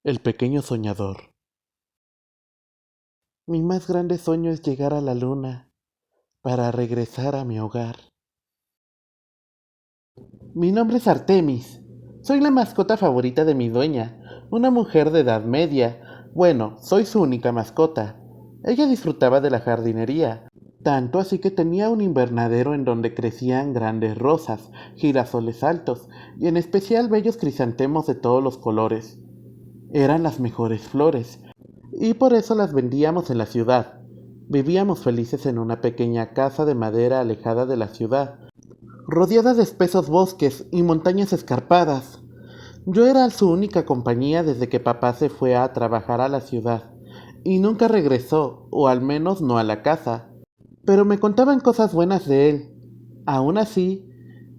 El pequeño soñador. Mi más grande sueño es llegar a la luna para regresar a mi hogar. Mi nombre es Artemis. Soy la mascota favorita de mi dueña, una mujer de edad media. Bueno, soy su única mascota. Ella disfrutaba de la jardinería, tanto así que tenía un invernadero en donde crecían grandes rosas, girasoles altos y en especial bellos crisantemos de todos los colores. Eran las mejores flores, y por eso las vendíamos en la ciudad. Vivíamos felices en una pequeña casa de madera alejada de la ciudad, rodeada de espesos bosques y montañas escarpadas. Yo era su única compañía desde que papá se fue a trabajar a la ciudad, y nunca regresó, o al menos no a la casa. Pero me contaban cosas buenas de él. Aún así,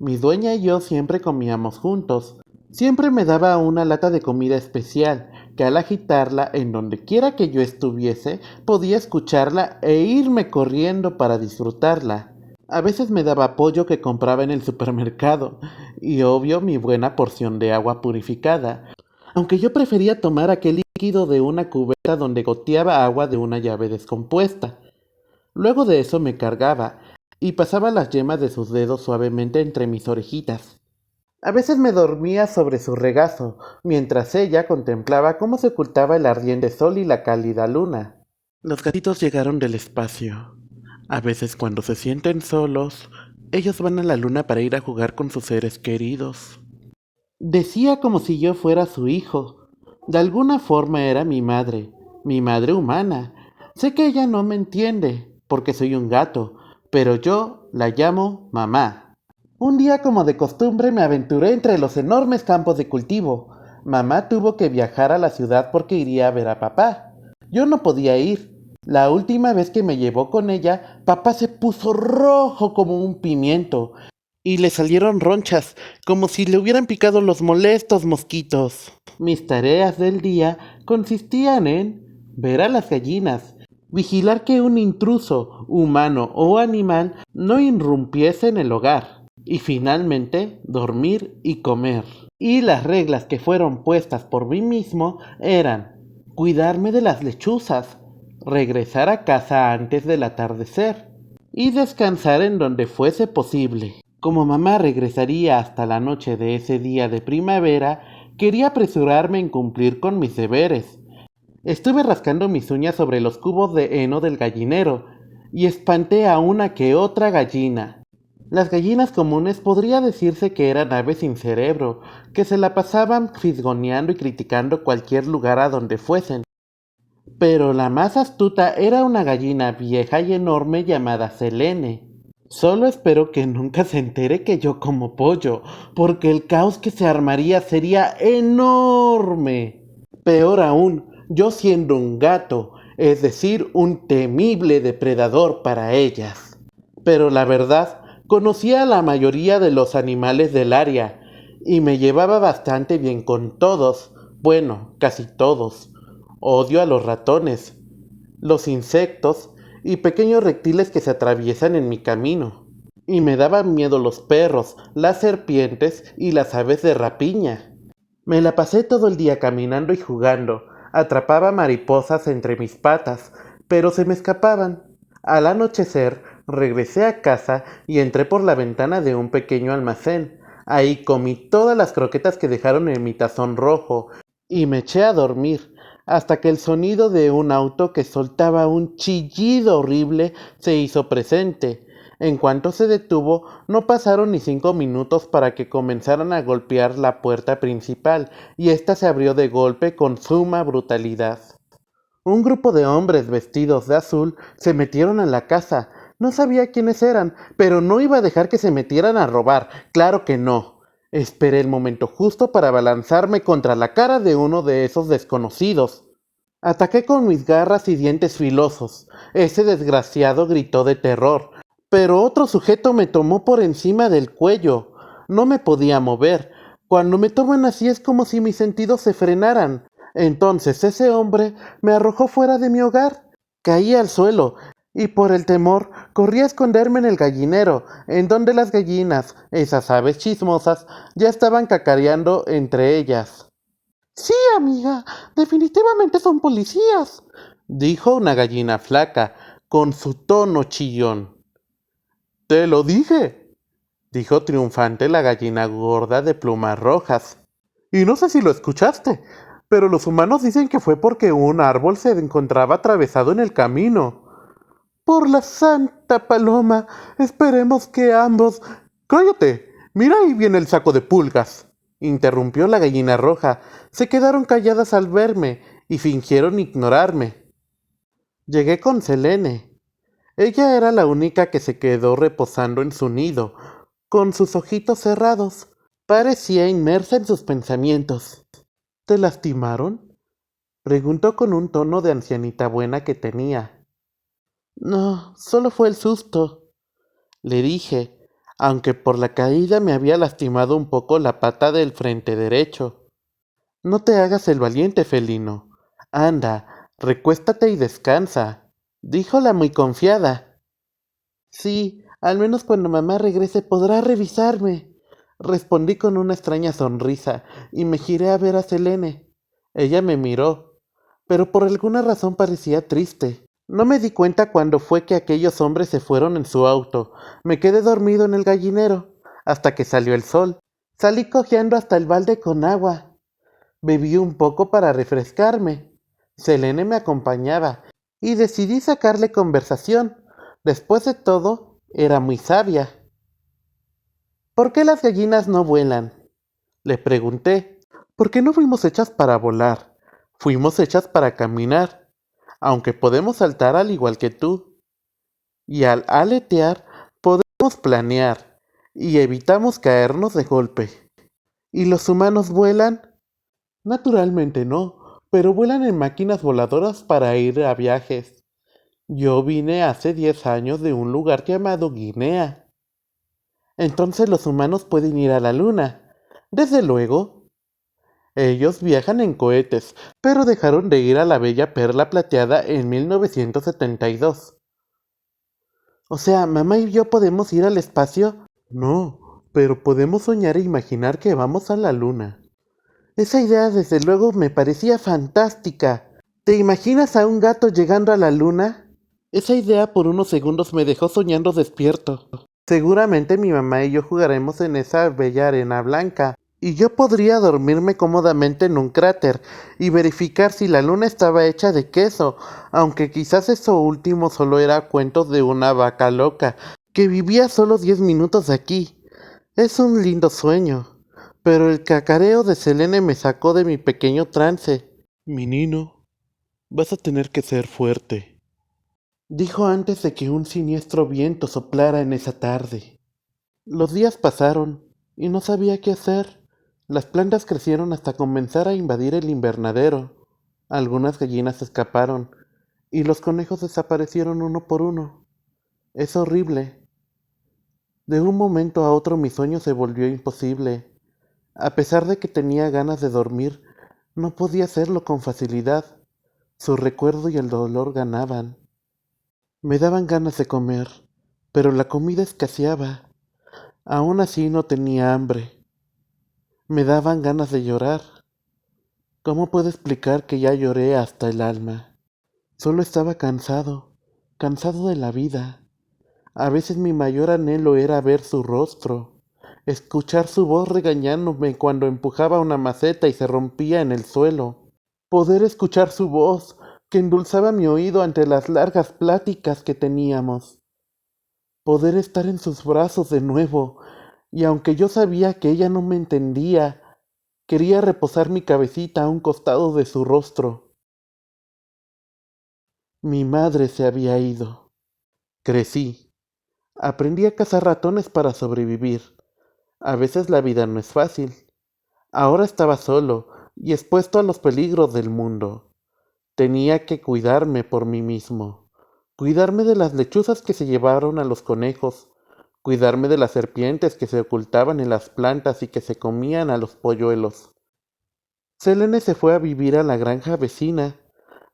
mi dueña y yo siempre comíamos juntos. Siempre me daba una lata de comida especial, que al agitarla en donde quiera que yo estuviese, podía escucharla e irme corriendo para disfrutarla. A veces me daba pollo que compraba en el supermercado, y obvio mi buena porción de agua purificada, aunque yo prefería tomar aquel líquido de una cubeta donde goteaba agua de una llave descompuesta. Luego de eso me cargaba, y pasaba las yemas de sus dedos suavemente entre mis orejitas. A veces me dormía sobre su regazo, mientras ella contemplaba cómo se ocultaba el ardiente sol y la cálida luna. Los gatitos llegaron del espacio. A veces cuando se sienten solos, ellos van a la luna para ir a jugar con sus seres queridos. Decía como si yo fuera su hijo. De alguna forma era mi madre humana. Sé que ella no me entiende, porque soy un gato, pero yo la llamo mamá. Un día como de costumbre me aventuré entre los enormes campos de cultivo. Mamá tuvo que viajar a la ciudad porque iría a ver a papá. Yo no podía ir. La última vez que me llevó con ella, papá se puso rojo como un pimiento y le salieron ronchas, como si le hubieran picado los molestos mosquitos. Mis tareas del día consistían en ver a las gallinas, vigilar que un intruso, humano o animal, no irrumpiese en el hogar, y finalmente dormir y comer. Y las reglas que fueron puestas por mí mismo eran cuidarme de las lechuzas, regresar a casa antes del atardecer y descansar en donde fuese posible. Como mamá regresaría hasta la noche de ese día de primavera, quería apresurarme en cumplir con mis deberes. Estuve rascando mis uñas sobre los cubos de heno del gallinero y espanté a una que otra gallina. Las gallinas comunes podría decirse que eran aves sin cerebro, que se la pasaban fisgoneando y criticando cualquier lugar a donde fuesen. Pero la más astuta era una gallina vieja y enorme llamada Selene. Solo espero que nunca se entere que yo como pollo, porque el caos que se armaría sería enorme. Peor aún, yo siendo un gato, es decir, un temible depredador para ellas. Pero la verdad, conocía a la mayoría de los animales del área, y me llevaba bastante bien con todos, bueno, casi todos. Odio a los ratones, los insectos y pequeños reptiles que se atraviesan en mi camino. Y me daban miedo los perros, las serpientes y las aves de rapiña. Me la pasé todo el día caminando y jugando. Atrapaba mariposas entre mis patas, pero se me escapaban. Al anochecer, regresé a casa y entré por la ventana de un pequeño almacén. Ahí comí todas las croquetas que dejaron en mi tazón rojo y me eché a dormir, hasta que el sonido de un auto que soltaba un chillido horrible se hizo presente. En cuanto se detuvo, no pasaron ni 5 minutos para que comenzaran a golpear la puerta principal, y ésta se abrió de golpe con suma brutalidad. Un grupo de hombres vestidos de azul se metieron en la casa. No sabía quiénes eran, pero no iba a dejar que se metieran a robar. Claro que no. Esperé el momento justo para abalanzarme contra la cara de uno de esos desconocidos. Ataqué con mis garras y dientes filosos. Ese desgraciado gritó de terror, pero otro sujeto me tomó por encima del cuello. No me podía mover. Cuando me toman así es como si mis sentidos se frenaran. Entonces ese hombre me arrojó fuera de mi hogar. Caí al suelo y por el temor corrí a esconderme en el gallinero, en donde las gallinas, esas aves chismosas, ya estaban cacareando entre ellas. Sí, amiga, definitivamente son policías, dijo una gallina flaca, con su tono chillón. Te lo dije, dijo triunfante la gallina gorda de plumas rojas. Y no sé si lo escuchaste, pero los humanos dicen que fue porque un árbol se encontraba atravesado en el camino. Por la Santa Paloma, esperemos que ambos... ¡Cállate! Mira, ahí viene el saco de pulgas, interrumpió la gallina roja. Se quedaron calladas al verme y fingieron ignorarme. Llegué con Selene. Ella era la única que se quedó reposando en su nido, con sus ojitos cerrados. Parecía inmersa en sus pensamientos. ¿Te lastimaron? Preguntó con un tono de ancianita buena que tenía. No, solo fue el susto, le dije, aunque por la caída me había lastimado un poco la pata del frente derecho. No te hagas el valiente, felino. Anda, recuéstate y descansa, dijo la muy confiada. Sí, al menos cuando mamá regrese podrá revisarme. Respondí con una extraña sonrisa y me giré a ver a Selene. Ella me miró, pero por alguna razón parecía triste. No me di cuenta cuando fue que aquellos hombres se fueron en su auto. Me quedé dormido en el gallinero, hasta que salió el sol. Salí cojeando hasta el balde con agua. Bebí un poco para refrescarme. Selene me acompañaba, y decidí sacarle conversación. Después de todo, era muy sabia. ¿Por qué las gallinas no vuelan? Le pregunté. Porque no fuimos hechas para volar. Fuimos hechas para caminar, aunque podemos saltar al igual que tú. Y al aletear podemos planear y evitamos caernos de golpe. ¿Y los humanos vuelan? Naturalmente no, pero vuelan en máquinas voladoras para ir a viajes. Yo vine hace 10 años de un lugar llamado Guinea. Entonces los humanos pueden ir a la luna. Desde luego. Ellos viajan en cohetes, pero dejaron de ir a la bella perla plateada en 1972. O sea, mamá y yo podemos ir al espacio. No, pero podemos soñar e imaginar que vamos a la luna. Esa idea desde luego me parecía fantástica. ¿Te imaginas a un gato llegando a la luna? Esa idea por unos segundos me dejó soñando despierto. Seguramente mi mamá y yo jugaremos en esa bella arena blanca, y yo podría dormirme cómodamente en un cráter y verificar si la luna estaba hecha de queso, aunque quizás eso último solo era cuentos de una vaca loca, que vivía solo 10 minutos de aquí. Es un lindo sueño, pero el cacareo de Selene me sacó de mi pequeño trance. Menino, vas a tener que ser fuerte, dijo antes de que un siniestro viento soplara en esa tarde. Los días pasaron y no sabía qué hacer. Las plantas crecieron hasta comenzar a invadir el invernadero. Algunas gallinas escaparon y los conejos desaparecieron uno por uno. Es horrible. De un momento a otro mi sueño se volvió imposible. A pesar de que tenía ganas de dormir, no podía hacerlo con facilidad. Su recuerdo y el dolor ganaban. Me daban ganas de comer, pero la comida escaseaba. Aún así no tenía hambre. Me daban ganas de llorar. ¿Cómo puedo explicar que ya lloré hasta el alma? Solo estaba cansado, cansado de la vida. A veces mi mayor anhelo era ver su rostro, escuchar su voz regañándome cuando empujaba una maceta y se rompía en el suelo, poder escuchar su voz que endulzaba mi oído ante las largas pláticas que teníamos, poder estar en sus brazos de nuevo, y aunque yo sabía que ella no me entendía, quería reposar mi cabecita a un costado de su rostro. Mi madre se había ido. Crecí. Aprendí a cazar ratones para sobrevivir. A veces la vida no es fácil. Ahora estaba solo y expuesto a los peligros del mundo. Tenía que cuidarme por mí mismo. Cuidarme de las lechuzas que se llevaron a los conejos. Cuidarme de las serpientes que se ocultaban en las plantas y que se comían a los polluelos. Selene se fue a vivir a la granja vecina.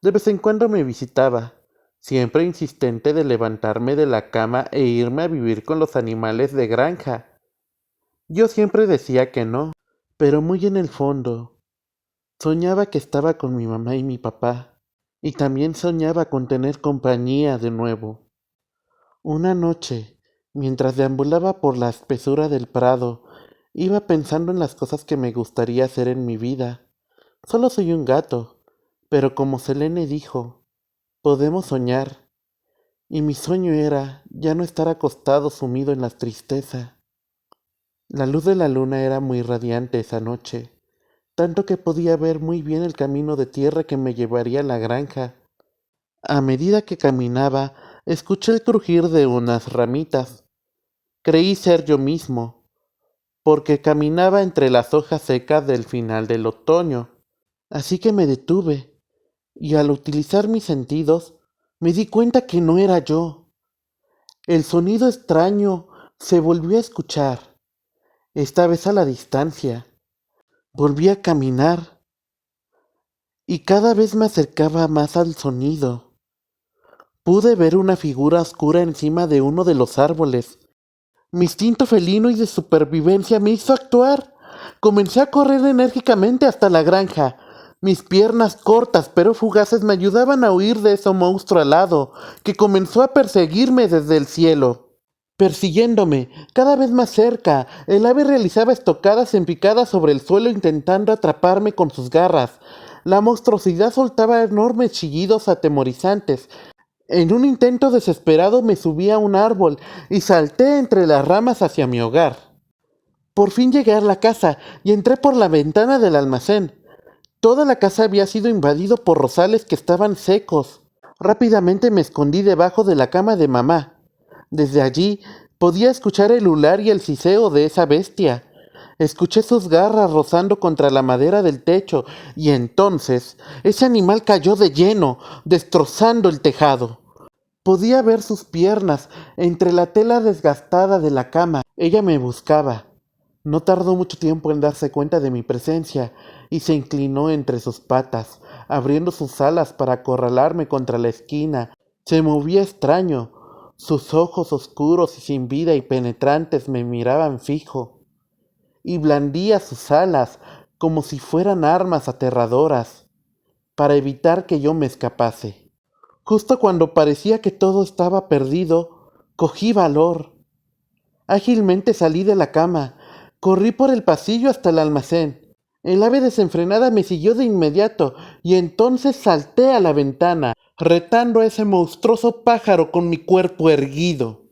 De vez en cuando me visitaba, siempre insistente de levantarme de la cama e irme a vivir con los animales de granja. Yo siempre decía que no, pero muy en el fondo, Soñaba que estaba con mi mamá y mi papá, y también soñaba con tener compañía de nuevo. Una noche, mientras deambulaba por la espesura del prado, iba pensando en las cosas que me gustaría hacer en mi vida. Solo soy un gato, pero como Selene dijo, podemos soñar. Y mi sueño era ya no estar acostado sumido en la tristeza. La luz de la luna era muy radiante esa noche, tanto que podía ver muy bien el camino de tierra que me llevaría a la granja. A medida que caminaba, escuché el crujir de unas ramitas. Creí ser yo mismo, porque caminaba entre las hojas secas del final del otoño. Así que me detuve, y al utilizar mis sentidos, me di cuenta que no era yo. El sonido extraño se volvió a escuchar, esta vez a la distancia. Volví a caminar, y cada vez me acercaba más al sonido. Pude ver una figura oscura encima de uno de los árboles. Mi instinto felino y de supervivencia me hizo actuar. Comencé a correr enérgicamente hasta la granja. Mis piernas cortas pero fugaces me ayudaban a huir de ese monstruo alado que comenzó a perseguirme desde el cielo. Persiguiéndome, cada vez más cerca, el ave realizaba estocadas en picadas sobre el suelo intentando atraparme con sus garras. La monstruosidad soltaba enormes chillidos atemorizantes. En un intento desesperado me subí a un árbol y salté entre las ramas hacia mi hogar. Por fin llegué a la casa y entré por la ventana del almacén. Toda la casa había sido invadido por rosales que estaban secos. Rápidamente me escondí debajo de la cama de mamá. Desde allí podía escuchar el ular y el siseo de esa bestia. Escuché sus garras rozando contra la madera del techo y entonces ese animal cayó de lleno, destrozando el tejado. Podía ver sus piernas entre la tela desgastada de la cama. Ella me buscaba. No tardó mucho tiempo en darse cuenta de mi presencia y se inclinó entre sus patas, abriendo sus alas para acorralarme contra la esquina. Se movía extraño. Sus ojos oscuros y sin vida y penetrantes me miraban fijo, y blandía sus alas como si fueran armas aterradoras, para evitar que yo me escapase. Justo cuando parecía que todo estaba perdido, cogí valor. Ágilmente salí de la cama, corrí por el pasillo hasta el almacén. El ave desenfrenada me siguió de inmediato y entonces salté a la ventana, retando a ese monstruoso pájaro con mi cuerpo erguido.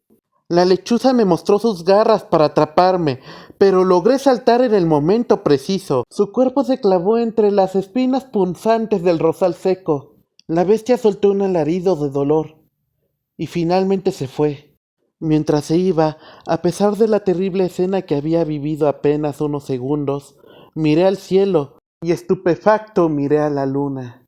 La lechuza me mostró sus garras para atraparme, pero logré saltar en el momento preciso. Su cuerpo se clavó entre las espinas punzantes del rosal seco. La bestia soltó un alarido de dolor y finalmente se fue. Mientras se iba, a pesar de la terrible escena que había vivido apenas unos segundos, miré al cielo y estupefacto miré a la luna.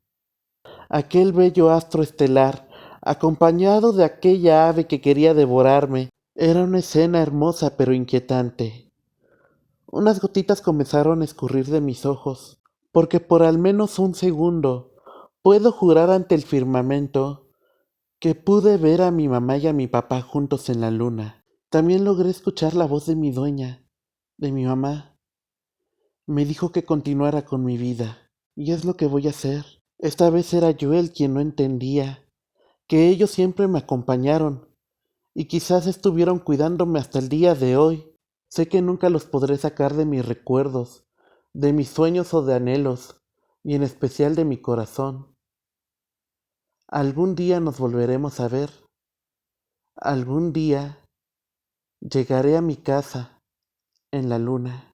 Aquel bello astro estelar, acompañado de aquella ave que quería devorarme, era una escena hermosa pero inquietante. Unas gotitas comenzaron a escurrir de mis ojos, porque por al menos un segundo puedo jurar ante el firmamento que pude ver a mi mamá y a mi papá juntos en la luna. También logré escuchar la voz de mi dueña, de mi mamá. Me dijo que continuara con mi vida, y es lo que voy a hacer. Esta vez era yo el quien no entendía, que ellos siempre me acompañaron, y quizás estuvieron cuidándome hasta el día de hoy. Sé que nunca los podré sacar de mis recuerdos, de mis sueños o de anhelos, y en especial de mi corazón. Algún día nos volveremos a ver. Algún día llegaré a mi casa en la luna.